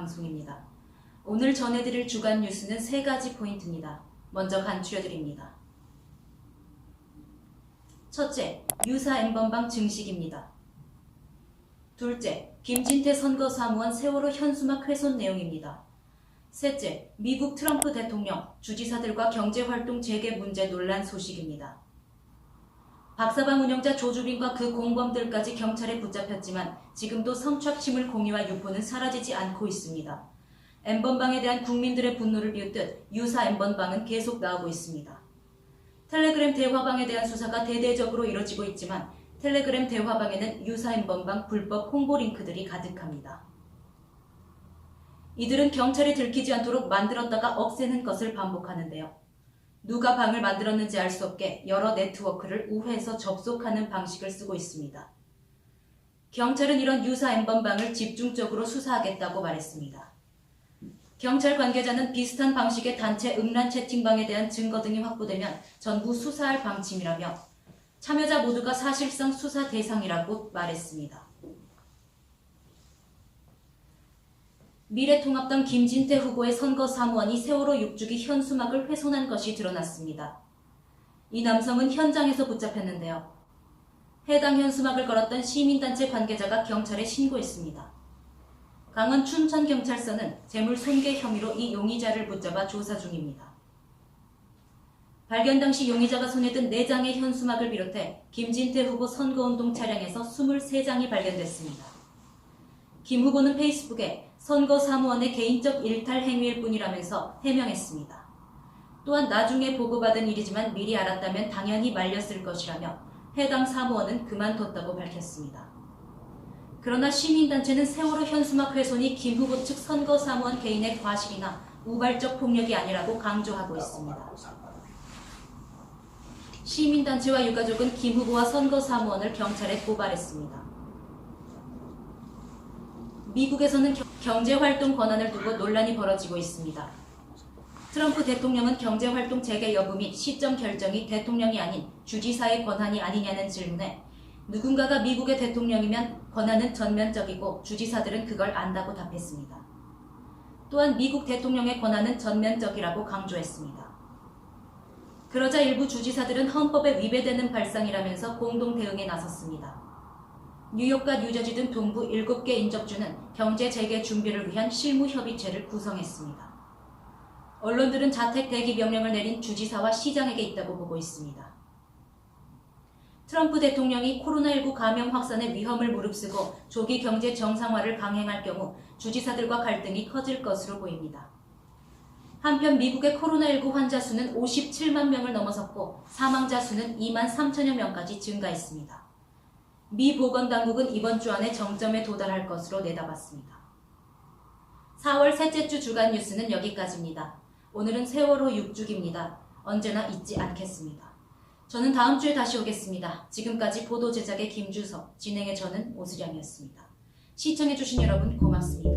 방송입니다. 오늘 전해드릴 주간 뉴스는 3가지 포인트입니다. 먼저 간추려드립니다. 첫째, 유사 N번방 증식입니다. 둘째, 김진태 선거사무원 세월호 현수막 훼손 내용입니다. 셋째, 미국 트럼프 대통령, 주지사들과 경제활동 재개 문제 논란 소식입니다. 박사방 운영자 조주빈과 그 공범들까지 경찰에 붙잡혔지만 지금도 성착취물 공유와 유포는 사라지지 않고 있습니다. N번방에 대한 국민들의 분노를 비웃듯 유사 N번방은 계속 나오고 있습니다. 텔레그램 대화방에 대한 수사가 대대적으로 이뤄지고 있지만 텔레그램 대화방에는 유사 N번방 불법 홍보 링크들이 가득합니다. 이들은 경찰이 들키지 않도록 만들었다가 없애는 것을 반복하는데요. 누가 방을 만들었는지 알 수 없게 여러 네트워크를 우회해서 접속하는 방식을 쓰고 있습니다. 경찰은 이런 유사 N번방을 집중적으로 수사하겠다고 말했습니다. 경찰 관계자는 비슷한 방식의 단체 음란 채팅방에 대한 증거 등이 확보되면 전부 수사할 방침이라며 참여자 모두가 사실상 수사 대상이라고 말했습니다. 미래통합당 김진태 후보의 선거사무원이 세월호 6주기 현수막을 훼손한 것이 드러났습니다. 이 남성은 현장에서 붙잡혔는데요. 해당 현수막을 걸었던 시민단체 관계자가 경찰에 신고했습니다. 강원 춘천경찰서는 재물손괴 혐의로 이 용의자를 붙잡아 조사 중입니다. 발견 당시 용의자가 손에 든 4장의 현수막을 비롯해 김진태 후보 선거운동 차량에서 23장이 발견됐습니다. 김 후보는 페이스북에 선거사무원의 개인적 일탈 행위일 뿐이라면서 해명했습니다. 또한 나중에 보고받은 일이지만 미리 알았다면 당연히 말렸을 것이라며 해당 사무원은 그만뒀다고 밝혔습니다. 그러나 시민단체는 세월호 현수막 훼손이 김 후보 측 선거사무원 개인의 과실이나 우발적 폭력이 아니라고 강조하고 있습니다. 시민단체와 유가족은 김 후보와 선거사무원을 경찰에 고발했습니다. 미국에서는 경제활동 권한을 두고 논란이 벌어지고 있습니다. 트럼프 대통령은 경제활동 재개 여부 및 시점 결정이 대통령이 아닌 주지사의 권한이 아니냐는 질문에 누군가가 미국의 대통령이면 권한은 전면적이고 주지사들은 그걸 안다고 답했습니다. 또한 미국 대통령의 권한은 전면적이라고 강조했습니다. 그러자 일부 주지사들은 헌법에 위배되는 발상이라면서 공동 대응에 나섰습니다. 뉴욕과 뉴저지 등 동부 7개 인접주는 경제 재개 준비를 위한 실무협의체를 구성했습니다. 언론들은 자택 대기 명령을 내린 주지사와 시장에게 있다고 보고 있습니다. 트럼프 대통령이 코로나19 감염 확산의 위험을 무릅쓰고 조기 경제 정상화를 강행할 경우 주지사들과 갈등이 커질 것으로 보입니다. 한편 미국의 코로나19 환자 수는 57만 명을 넘어섰고 사망자 수는 2만 3천여 명까지 증가했습니다. 미 보건당국은 이번 주 안에 정점에 도달할 것으로 내다봤습니다. 4월 셋째 주 주간 뉴스는 여기까지입니다. 오늘은 세월호 6주기입니다. 언제나 잊지 않겠습니다. 저는 다음 주에 다시 오겠습니다. 지금까지 보도 제작의 김주석, 진행의 저는 오수량이었습니다. 시청해주신 여러분 고맙습니다.